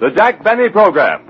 The Jack Benny Program.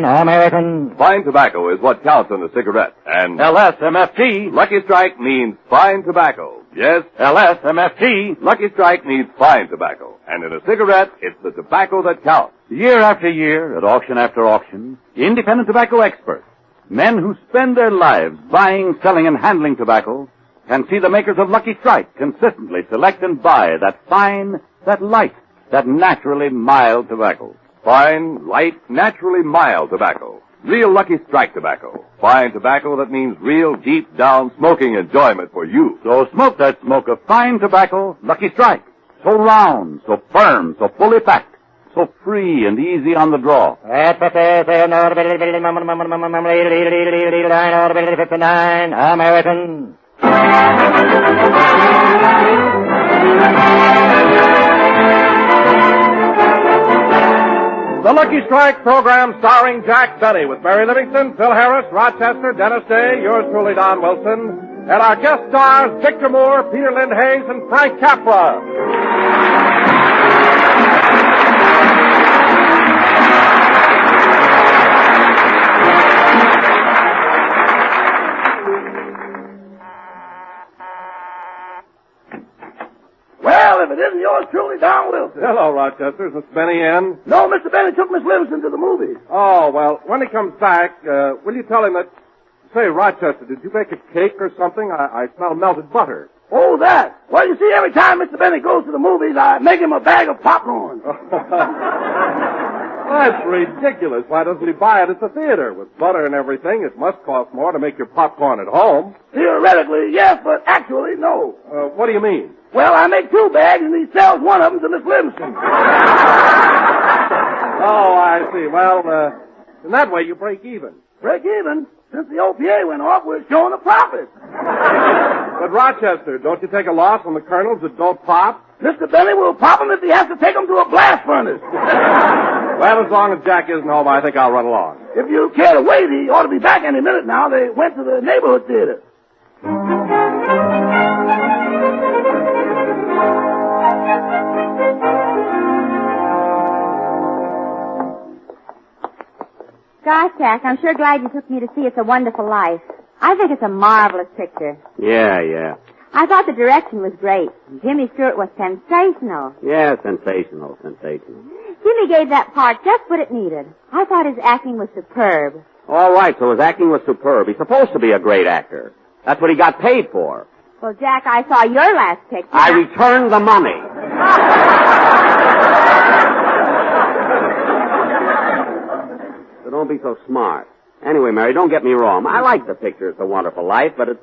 American. Fine tobacco is what counts in a cigarette. And LSMFT. Lucky Strike means fine tobacco. Yes, LSMFT. Lucky Strike means fine tobacco. And in a cigarette, it's the tobacco that counts. Year after year, at auction after auction, independent tobacco experts, men who spend their lives buying, selling, and handling tobacco, can see the makers of Lucky Strike consistently select and buy that fine, that light, that naturally mild tobacco. Fine, light, naturally mild tobacco. Real Lucky Strike tobacco. Fine tobacco that means real deep down smoking enjoyment for you. So smoke that smoke of fine tobacco, Lucky Strike. So round, so firm, so fully packed, so free and easy on the draw. American. The Lucky Strike program starring Jack Benny with Mary Livingston, Phil Harris, Rochester, Dennis Day, yours truly, Don Wilson, and our guest stars Victor Moore, Peter Lynn Hayes, and Frank Capra. Well, if it isn't yours truly, Don Wilson. Hello, Rochester. Is Miss Benny in? No, Mr. Benny took Miss Livingston to the movies. Oh, well, when he comes back, will you tell him that... Say, Rochester, did you bake a cake or something? I smell melted butter. Oh, that. Well, you see, every time Mr. Benny goes to the movies, I make him a bag of popcorn. That's ridiculous. Why doesn't he buy it at the theater? With butter and everything, it must cost more to make your popcorn at home. Theoretically, yes, but actually, no. What do you mean? Well, I make 2 bags, and he sells one of them to Miss Livingston. Oh, I see. Well, in that way, you break even. Break even? Since the OPA went off, we're showing a profit. But, Rochester, don't you take a loss on the kernels that don't pop? Mr. Benny will pop them if he has to take them to a blast furnace. Well, as long as Jack isn't home, I think I'll run along. If you care to wait, he ought to be back any minute now. They went to the neighborhood theater. Gosh, Jack, I'm sure glad you took me to see It's a Wonderful Life. I think it's a marvelous picture. Yeah. I thought the direction was great. Jimmy Stewart was sensational. Yeah, sensational. Jimmy gave that part just what it needed. I thought his acting was superb. All right, so his acting was superb. He's supposed to be a great actor. That's what he got paid for. Well, Jack, I saw your last picture. I returned the money. So don't be so smart. Anyway, Mary, don't get me wrong. I like the picture It's a Wonderful Life, but it's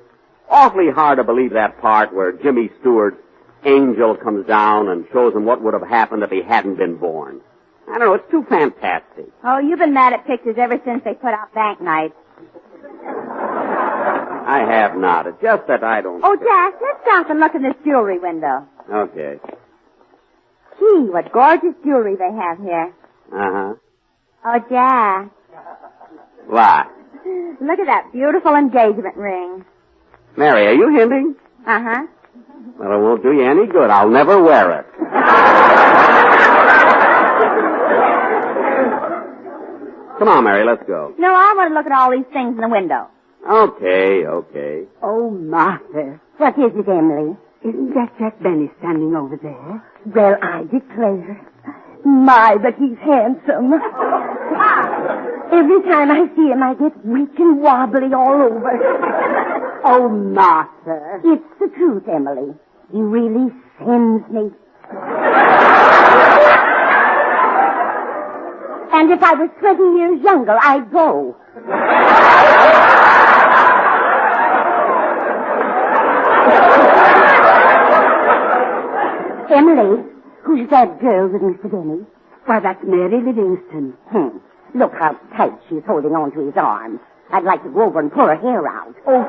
awfully hard to believe that part where Jimmy Stewart's angel comes down and shows him what would have happened if he hadn't been born. I don't know, it's too fantastic. Oh, you've been mad at pictures ever since they put out Bank Night. I have not. It's just that I don't... Oh, Jack, let's stop and look in this jewelry window. Okay. Gee, what gorgeous jewelry they have here. Uh-huh. Oh, Jack. What? Look at that beautiful engagement ring. Mary, are you hinting? Uh-huh. Well, it won't do you any good. I'll never wear it. Come on, Mary, let's go. No, I want to look at all these things in the window. Okay. Oh, Martha. What is it, Emily? Isn't that Jack Benny standing over there? Well, I declare. My, but he's handsome. Every time I see him, I get weak and wobbly all over. Oh, Martha. It's the truth, Emily. He really sends me. And if I was 20 years younger, I'd go. Emily, who's that girl with Mr. Benny? Why, that's Mary Livingston. Look how tight she's holding on to his arm. I'd like to go over and pull her hair out. Oh,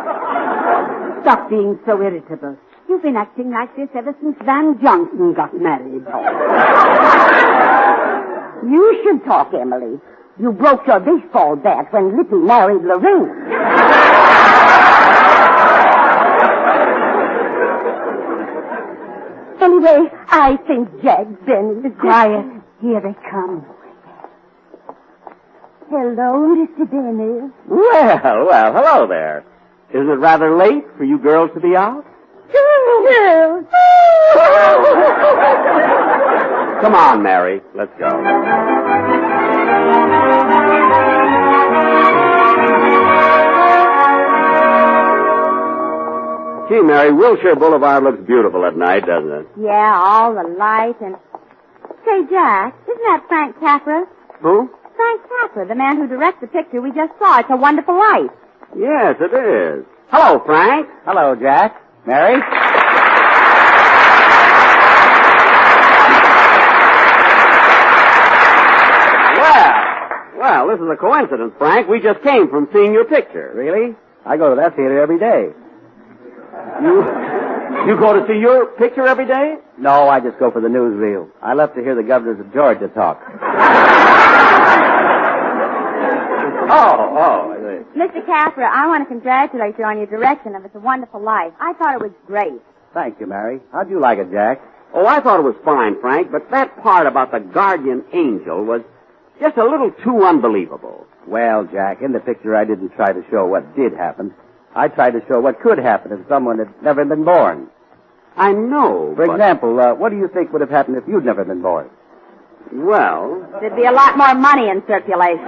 stop being so irritable. You've been acting like this ever since Van Johnson got married. You should talk, Emily. You broke your baseball bat when Lippy married Lorraine. Anyway, I think Jack Benny is... Quiet. Here they come. Hello, Mr. Benny. Well, hello there. Isn't it rather late for you girls to be out? Girls. Come on, Mary. Let's go. Gee, Mary, Wilshire Boulevard looks beautiful at night, doesn't it? Yeah, all the light and... Say, Jack, isn't that Frank Capra? Who? Frank Capra, the man who directs the picture we just saw. It's a Wonderful Life. Yes, it is. Hello, Frank. Hello, Jack. Mary? Well, this is a coincidence, Frank. We just came from seeing your picture. Really? I go to that theater every day. You go to see your picture every day? No, I just go for the newsreel. I love to hear the governors of Georgia talk. Oh, I see. Mr. Capra, I want to congratulate you on your direction of It's a Wonderful Life. I thought it was great. Thank you, Mary. How'd you like it, Jack? Oh, I thought it was fine, Frank, but that part about the guardian angel was just a little too unbelievable. Well, Jack, in the picture I didn't try to show what did happen. I tried to show what could happen if someone had never been born. I know, For example, what do you think would have happened if you'd never been born? Well... There'd be a lot more money in circulation.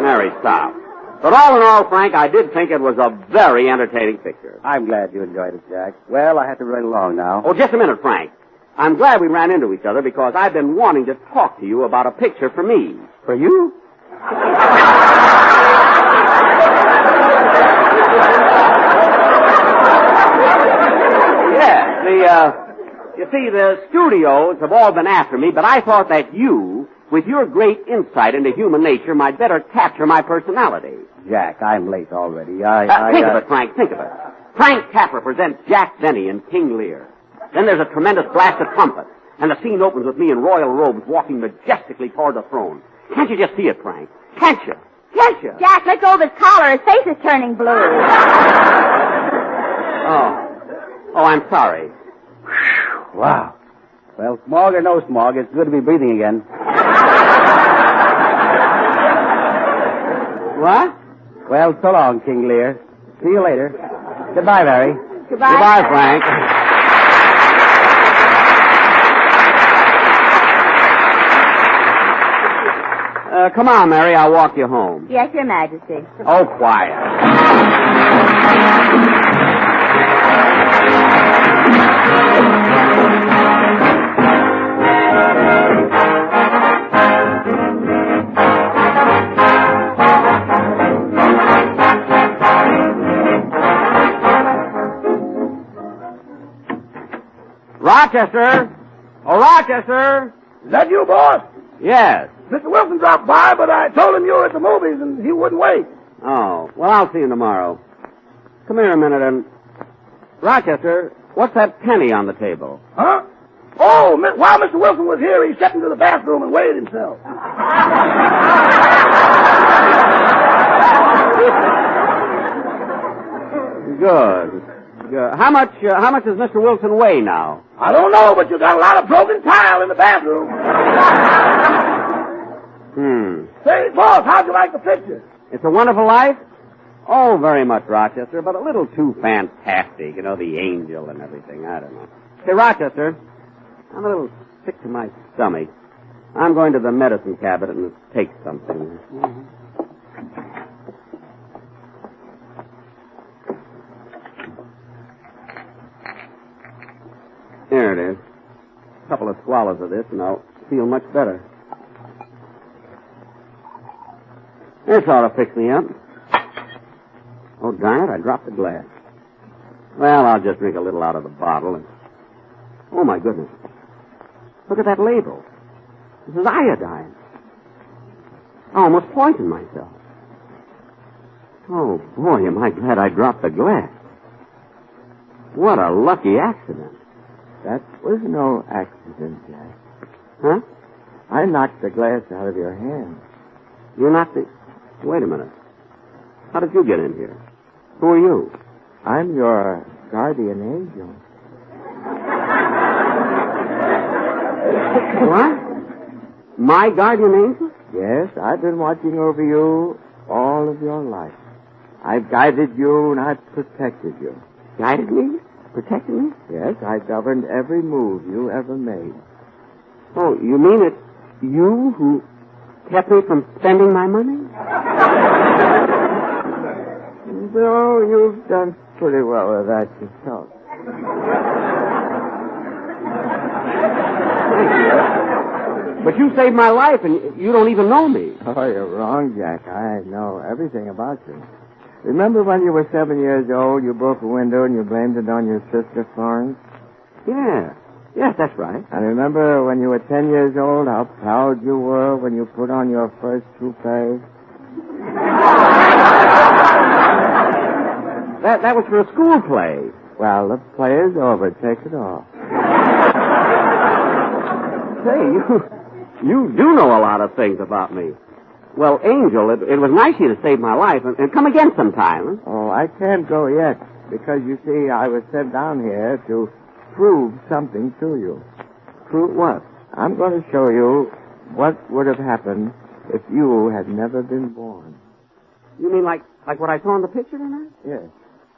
Mary, stop. But all in all, Frank, I did think it was a very entertaining picture. I'm glad you enjoyed it, Jack. Well, I have to run along now. Oh, just a minute, Frank. I'm glad we ran into each other because I've been wanting to talk to you about a picture for me. For you? Yes, you see, the studios have all been after me, but I thought that you, with your great insight into human nature, might better capture my personality. Jack, I'm late already. Think of it, Frank, think of it. Frank Capra presents Jack Benny in King Lear. Then there's a tremendous blast of trumpets, and the scene opens with me in royal robes walking majestically toward the throne. Can't you just see it, Frank? Can't you? Can't you? Jack, let go of his collar. His face is turning blue. Oh, I'm sorry. Wow. Well, smog or no smog, it's good to be breathing again. What? Well, so long, King Lear. See you later. Goodbye, Mary. Goodbye. Goodbye, Frank. Come on, Mary. I'll walk you home. Yes, Your Majesty. Oh, quiet. Rochester! Oh, Rochester! Is that you, boss? Yes. Mr. Wilson dropped by, but I told him you were at the movies and he wouldn't wait. Oh, well, I'll see you tomorrow. Come here a minute and... Rochester, what's that penny on the table? Huh? Oh, while Mr. Wilson was here, he stepped into the bathroom and weighed himself. Good. How much does Mr. Wilson weigh now? I don't know, but you got a lot of broken tile in the bathroom. Say, boss, how'd you like the picture? It's a Wonderful Life? Oh, very much, Rochester, but a little too fantastic. You know, the angel and everything. I don't know. Say, Rochester, I'm a little sick to my stomach. I'm going to the medicine cabinet and take something. There it is. A couple of swallows of this, and I'll feel much better. This ought to fix me up. Oh, darn it, I dropped the glass. Well, I'll just drink a little out of the bottle and... Oh, my goodness. Look at that label. This is iodine. I almost poisoned myself. Oh, boy, am I glad I dropped the glass. What a lucky accident. That was no accident, Jack. Huh? I knocked the glass out of your hand. You're not the... Wait a minute. How did you get in here? Who are you? I'm your guardian angel. What? My guardian angel? Yes, I've been watching over you all of your life. I've guided you and I've protected you. Guided me? Protected me? Yes, I governed every move you ever made. Oh, you mean it's you who kept me from spending my money? No, you've done pretty well with that yourself. But you saved my life and you don't even know me. Oh, you're wrong, Jack. I know everything about you. Remember when you were 7 years old, you broke a window and you blamed it on your sister, Florence? Yeah. Yes, that's right. And remember when you were 10 years old, how proud you were when you put on your first toupee? That was for a school play. Well, the play is over. Take it off. Say, you do know a lot of things about me. Well, Angel, it was nice of you to save my life, and come again sometime. Huh? Oh, I can't go yet, because you see, I was sent down here to prove something to you. Prove what? I'm going to show you what would have happened if you had never been born. You mean like what I saw in the picture tonight? Yes.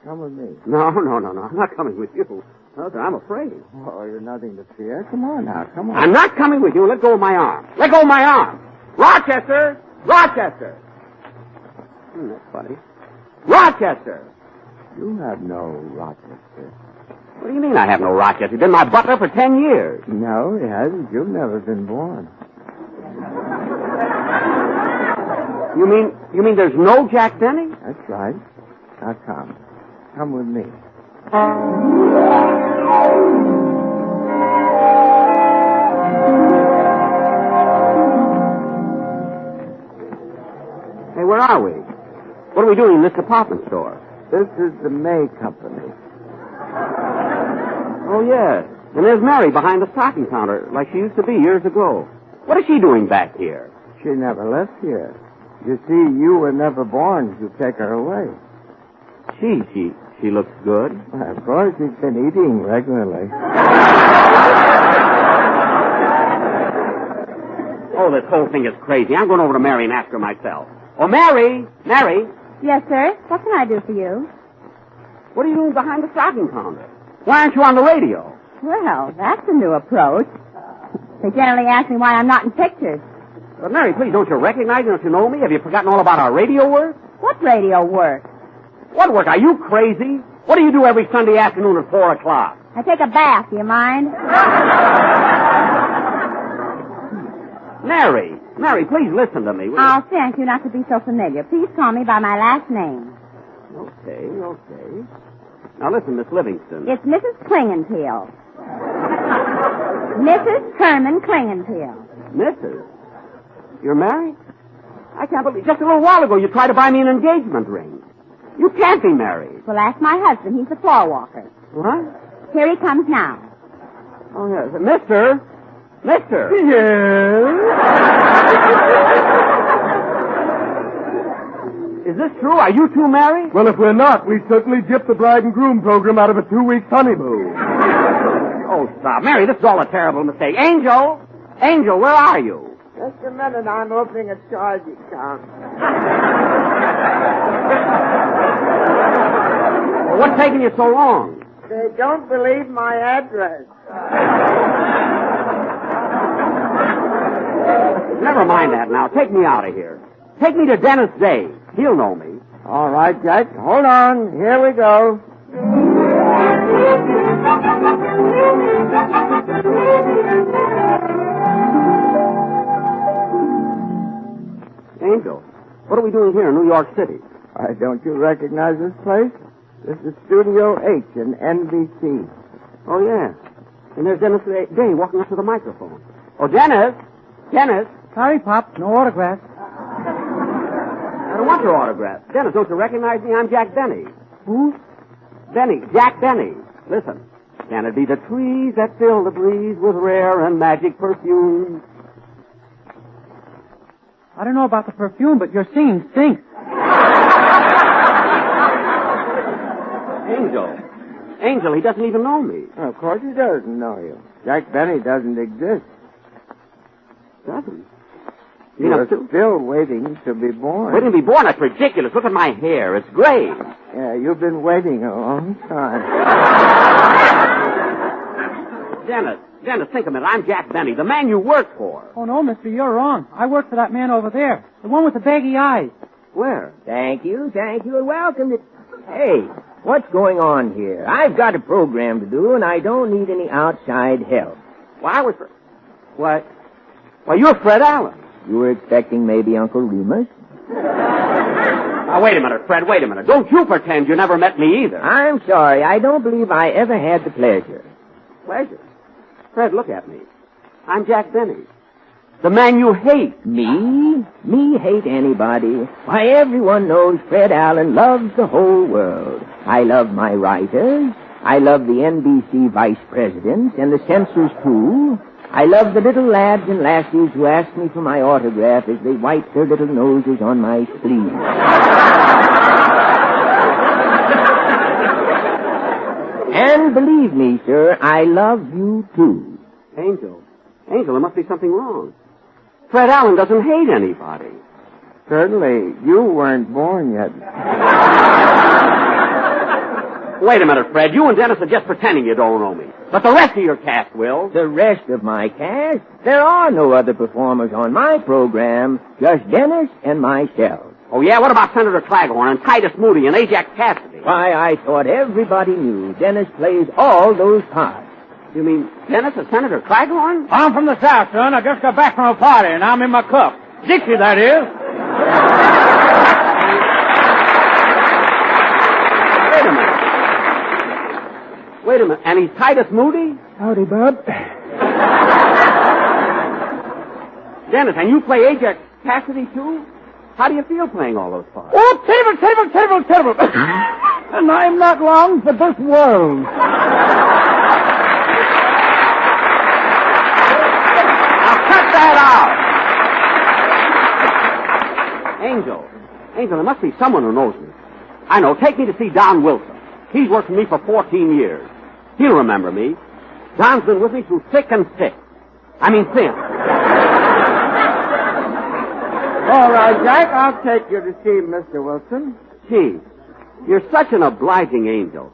Come with me. No. I'm not coming with you. No, sir, I'm afraid. Oh, you're nothing to fear. Come on now, come on. I'm not coming with you. Let go of my arm. Let go of my arm. Rochester! Rochester! That's funny. Rochester! You have no Rochester. What do you mean I have no Rochester? You've been my butler for 10 years. No, he hasn't. You've never been born. You mean there's no Jack Benny? That's right. Now come. Come with me. Hey, where are we? What are we doing in this department store? This is the May Company. Oh, yes. And there's Mary behind the stocking counter, like she used to be years ago. What is she doing back here? She never left here. You see, you were never born to take her away. She looks good. Well, of course, she's been eating regularly. Oh, this whole thing is crazy. I'm going over to Mary and ask her myself. Oh, Mary! Mary! Yes, sir. What can I do for you? What are you doing behind the stocking counter? Why aren't you on the radio? Well, that's a new approach. They generally ask me why I'm not in pictures. But, Mary, please, don't you recognize me? Don't you know me? Have you forgotten all about our radio work? What radio work? What work? Are you crazy? What do you do every Sunday afternoon at 4 o'clock? I take a bath. Do you mind? Mary, please listen to me. I'll thank you not to be so familiar. Please call me by my last name. Okay. Now, listen, Miss Livingston. It's Mrs. Klingenpeel. Mrs. Kerman Klingenpeel. Mrs.? You're married? I can't believe... Just a little while ago, you tried to buy me an engagement ring. You can't be married. Well, ask my husband. He's the floor walker. What? Here he comes now. Oh, yes. Mister? Yes? Is this true? Are you two married? Well, if we're not, we certainly gypped the bride and groom program out of a 2-week honeymoon. Oh, stop. Mary, this is all a terrible mistake. Angel, where are you? Just a minute. I'm opening a charge account. Well, what's taking you so long? They don't believe my address. Never mind that now. Take me out of here. Take me to Dennis Day. He'll know me. All right, Jack. Hold on. Here we go. Angel, what are we doing here in New York City? Why, don't you recognize this place? This is Studio H in NBC. Oh, yeah. And there's Dennis Day walking up to the microphone. Oh, Dennis! Sorry, Pop. No autograph. I don't want your autograph. Dennis, don't you recognize me? I'm Jack Benny. Who? Benny. Jack Benny. Listen. Can it be the trees that fill the breeze with rare and magic perfume? I don't know about the perfume, but your singing stinks. Angel, he doesn't even know me. Of course he doesn't know you. Jack Benny doesn't exist. Doesn't? You're still waiting to be born. Waiting to be born? That's ridiculous. Look at my hair. It's gray. Yeah, you've been waiting a long time. Dennis, think a minute. I'm Jack Benny, the man you work for. Oh, no, mister, you're wrong. I work for that man over there. The one with the baggy eyes. Where? Thank you, and welcome to... Hey, what's going on here? I've got a program to do, and I don't need any outside help. Well, I was... What? Well, you're Fred Allen. You were expecting maybe Uncle Remus? Now, wait a minute, Fred, wait a minute. Don't you pretend you never met me either. I'm sorry. I don't believe I ever had the pleasure. Pleasure? Fred, look at me. I'm Jack Benny. The man you hate. Me? Me hate anybody. Why, everyone knows Fred Allen loves the whole world. I love my writers. I love the NBC vice presidents and the censors, too. I love the little lads and lassies who ask me for my autograph as they wipe their little noses on my sleeve. And believe me, sir, I love you, too. Angel, there must be something wrong. Fred Allen doesn't hate anybody. Certainly, you weren't born yet. Wait a minute, Fred. You and Dennis are just pretending you don't know me. But the rest of your cast will. The rest of my cast? There are no other performers on my program, just Dennis and myself. Oh, yeah? What about Senator Claghorn and Titus Moody and Ajax Cassidy? Why, I thought everybody knew Dennis plays all those parts. You mean Dennis is Senator Claghorn? I'm from the South, son. I just got back from a party, and I'm in my cup. Dixie, that is. Wait a minute. And he's Titus Moody? Howdy, bud. Dennis, and you play Ajax Cassidy, too? How do you feel playing all those parts? Oh, terrible. And I'm not long for this world. Cut that out! Angel, there must be someone who knows me. I know. Take me to see Don Wilson. He's worked for me for 14 years. He'll remember me. Don's been with me through thick and thin. All right, Jack, I'll take you to see Mr. Wilson. Gee, you're such an obliging angel.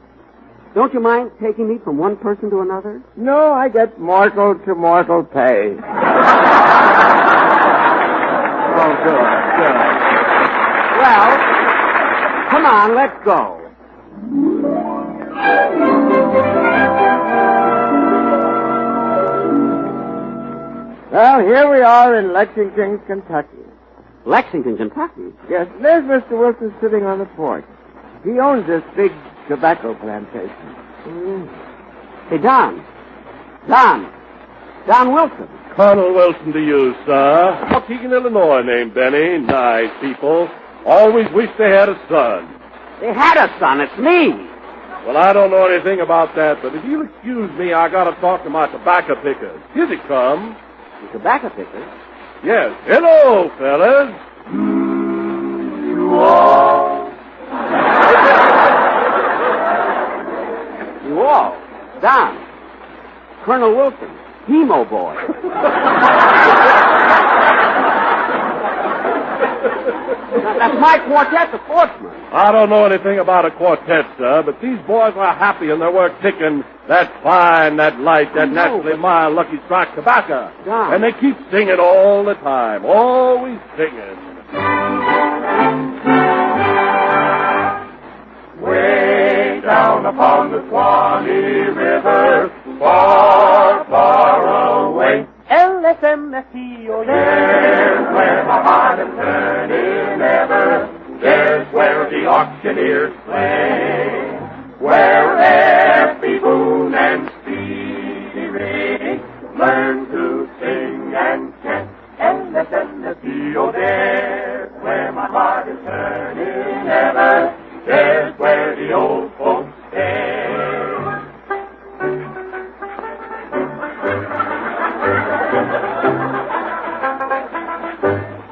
Don't you mind taking me from one person to another? No, I get mortal to mortal pay. Oh, good. Well, come on, let's go. Well, here we are in Lexington, Kentucky. Lexington, Kentucky? Yes, there's Mr. Wilson sitting on the porch. He owns this big tobacco plantation. Hey, Don Wilson. Colonel Wilson to you, sir. Waukegan, Illinois, named Benny. Nice people. Always wished they had a son. They had a son. It's me. Well, I don't know anything about that, but if you'll excuse me, I gotta talk to my tobacco pickers. Here they come. The tobacco pickers? Yes. Hello, fellas. You all. You all? Don. Colonel Wilson. Hemo boy. That's my quartet, the Sportsmen. I don't know anything about a quartet, sir, but these boys are happy in their work picking that fine, that light, that naturally mild Lucky Strike tobacco. Don. And they keep singing all the time, always singing. Way down upon the Swanee River, far, far away. LSMFTO, There's where my heart is turning ever. There's where the auctioneers play. Where Effie Boone and Speedy Ray learn to sing and chant. LSMFTO, there's where my heart is turning ever. There's where the old folks stay.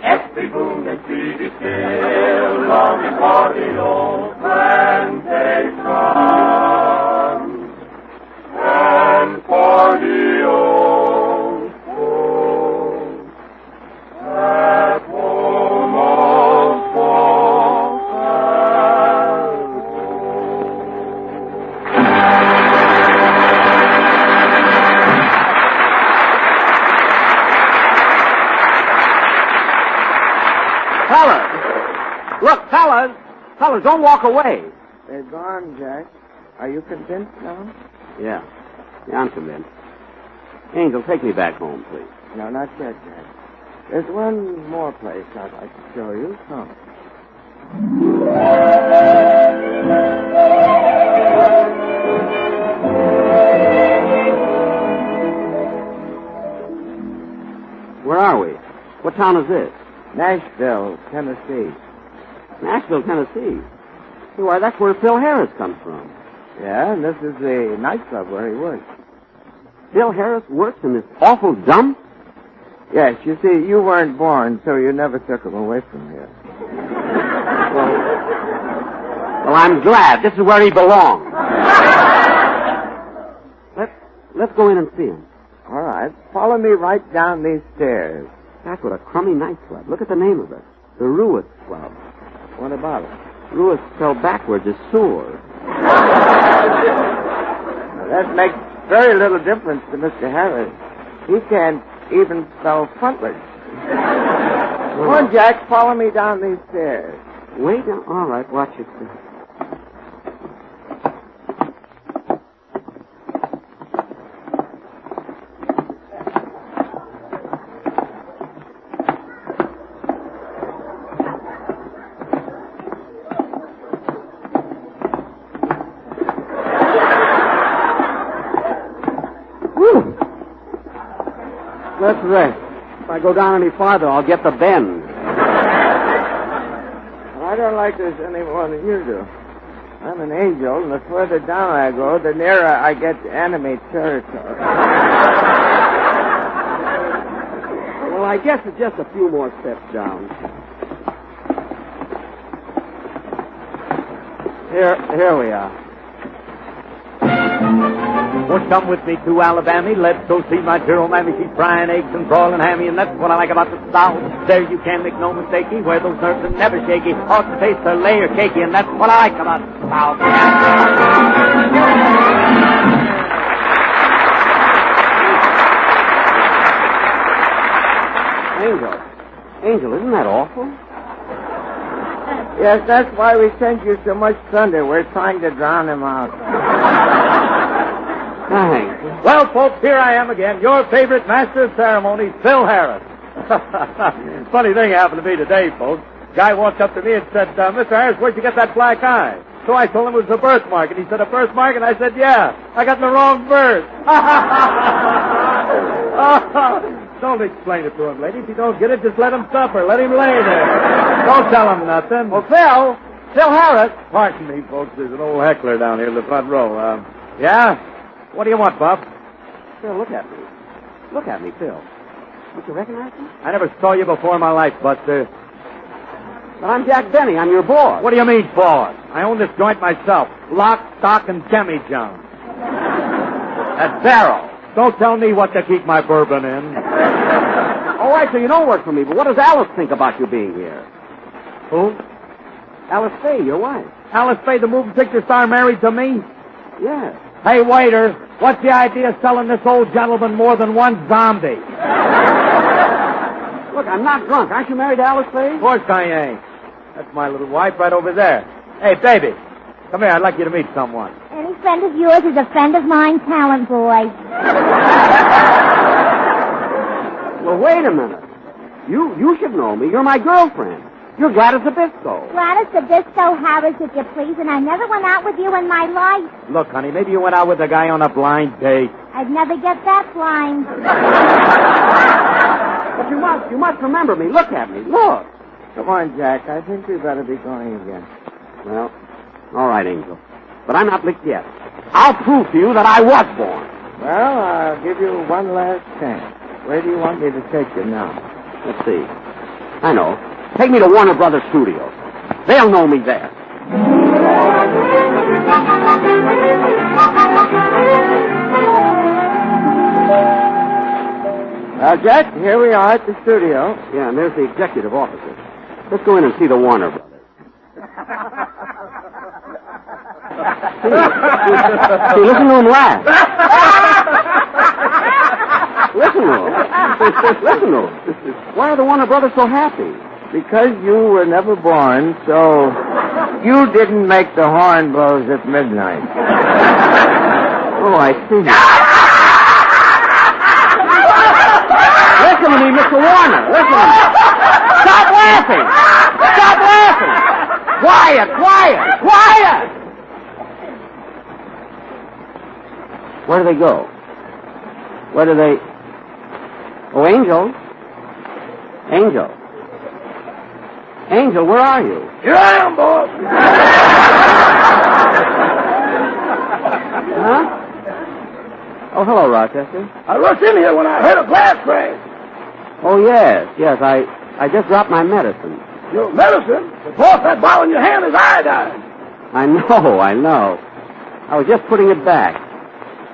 Effie Boone and Speedy still longing for the old Fellas, don't walk away. They're gone, Jack. Are you convinced now? Yeah, I'm convinced. Angel, take me back home, please. No, not yet, Jack. There's one more place I'd like to show you. Come. Where are we? What town is this? Nashville, Tennessee. Nashville, Tennessee. Hey, why, that's where Phil Harris comes from. Yeah, and this is the nightclub where he works. Phil Harris works in this awful dump? Yes, you see, you weren't born, so you never took him away from here. Well, I'm glad. This is where he belongs. Let's go in and see him. All right. Follow me right down these stairs. That's what a crummy nightclub. Look at the name of it. The Ruiz Club. What about it? Ruiz spelled backwards is sewer. That makes very little difference to Mr. Harris. He can't even spell frontwards. Come on, Jack. Follow me down these stairs. Wait. All right. Watch yourself. Let's rest. If I go down any farther, I'll get the bend. Well, I don't like this any more than you do. I'm an angel, and the further down I go, the nearer I get to enemy territory. Well, I guess it's just a few more steps down. Here we are. Well, come with me to Alabama. Let's go see my dear old mammy. She's frying eggs and broiling hammy, and that's what I like about the South. There you can make no mistakey, where those nerves are never shaky. All the taste are layer cakey, and that's what I like about the South. Angel, isn't that awful? Yes, that's why we send you so much thunder. We're trying to drown him out. Thanks. Well, folks, here I am again, your favorite master of ceremonies, Phil Harris. Funny thing happened to me today, folks. Guy walked up to me and said, Mr. Harris, where'd you get that black eye? So I told him it was a birthmark, and he said, a birthmark? And I said, yeah, I got the wrong birth. Don't explain it to him, lady. If you don't get it, just let him suffer. Let him lay there. Don't tell him nothing. Well, Phil Harris. Pardon me, folks. There's an old heckler down here in the front row. Yeah? What do you want, Bob? Phil, look at me. Look at me, Phil. Don't you recognize me? I never saw you before in my life, Buster. But I'm Jack Benny. I'm your boss. What do you mean, boss? I own this joint myself. Lock, stock, and demi-john. That's Barrow. Don't tell me what to keep my bourbon in. All right, so you don't work for me, but what does Alice think about you being here? Who? Alice Faye, your wife. Alice Faye, the moving picture star, married to me? Yes. Hey, waiter, what's the idea of selling this old gentleman more than one zombie? Look, I'm not drunk. Aren't you married to Alice Faye? Of course I ain't. That's my little wife right over there. Hey, baby, come here. I'd like you to meet someone. Any friend of yours is a friend of mine, talent boy. Well, wait a minute. You should know me. You're my girlfriend. You're Gladys Zabisco. Gladys Zabisco Harris, if you please, and I never went out with you in my life. Look, honey, maybe you went out with a guy on a blind date. I'd never get that blind. But you must remember me. Look at me. Look. Come on, Jack. I think we better be going again. Well, all right, Angel. But I'm not licked yet. I'll prove to you that I was born. Well, I'll give you one last chance. Where do you want me to take you now? Let's see. I know. Take me to Warner Brothers Studios. They'll know me there. Jack, here we are at the studio. Yeah, and there's the executive officer. Let's go in and see the Warner Brothers. See, listen to him laugh. Listen to him. Listen to him. Why are the Warner Brothers so happy? Because you were never born, so You didn't make the horn blows at midnight. Oh, I see. Listen to me, Mr. Warner. Listen to me. Stop laughing. Stop laughing. Quiet, quiet, quiet. Where do they go? Where do they... Oh, Angel. Angel. Angel, where are you? Here I am, boss. Huh? Oh, hello, Rochester. I rushed in here when I heard a glass crash. Oh, yes. I just dropped my medicine. Your medicine? The boss, that bottle in your hand is iodine. I know. I was just putting it back.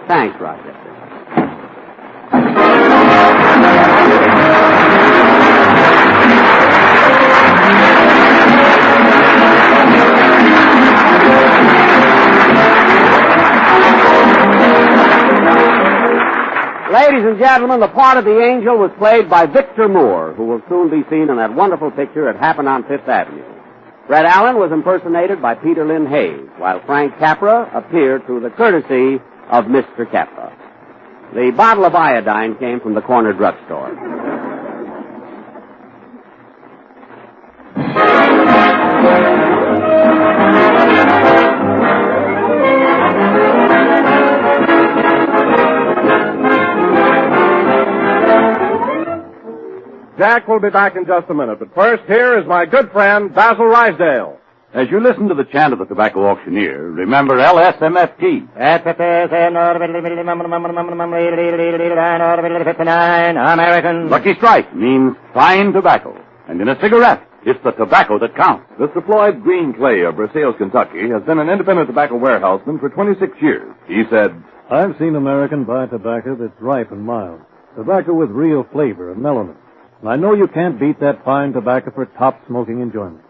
Thanks, Rochester. Ladies and gentlemen, the part of the angel was played by Victor Moore, who will soon be seen in that wonderful picture It Happened on Fifth Avenue. Fred Allen was impersonated by Peter Lynn Hayes, while Frank Capra appeared through the courtesy of Mr. Capra. The bottle of iodine came from the corner drugstore. Jack will be back in just a minute, but first, here is my good friend, Basil Rysdale. As you listen to the chant of the tobacco auctioneer, remember LSMFT. American. Lucky Strike means fine tobacco. And in a cigarette, it's the tobacco that counts. Mr. Floyd Green Clay of Versailles, Kentucky, has been an independent tobacco warehouseman for 26 years. He said, I've seen American buy tobacco that's ripe and mild. Tobacco with real flavor and melanin. And I know you can't beat that fine tobacco for top smoking enjoyment.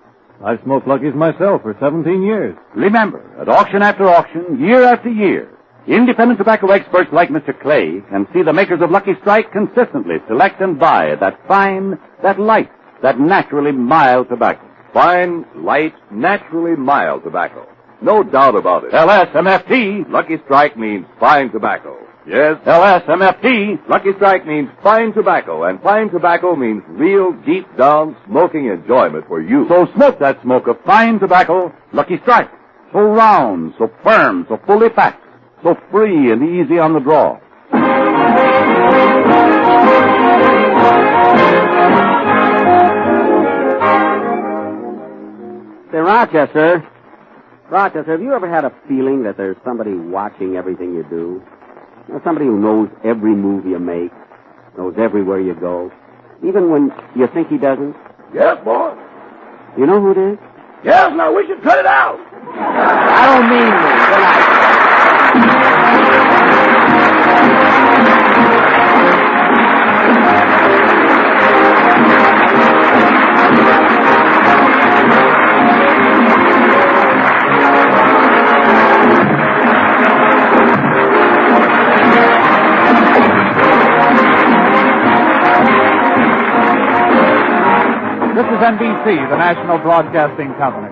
I've smoked Lucky's myself for 17 years. Remember, at auction after auction, year after year, independent tobacco experts like Mr. Clay can see the makers of Lucky Strike consistently select and buy that fine, that light, that naturally mild tobacco. fine, light, naturally mild tobacco. No doubt about it. LSMFT. Lucky Strike means fine tobacco. Yes, LSMFT. Lucky Strike means fine tobacco, and fine tobacco means real, deep-down smoking enjoyment for you. So smoke that smoke of fine tobacco, Lucky Strike. So round, so firm, so fully packed, so free and easy on the draw. Say, Rochester, have you ever had a feeling that there's somebody watching everything you do? You know, somebody who knows every move you make, knows everywhere you go, even when you think he doesn't? Yes, boy. You know who it is? Yes, now we should cut it out. I don't mean me. Good night. This is NBC, the national broadcasting company.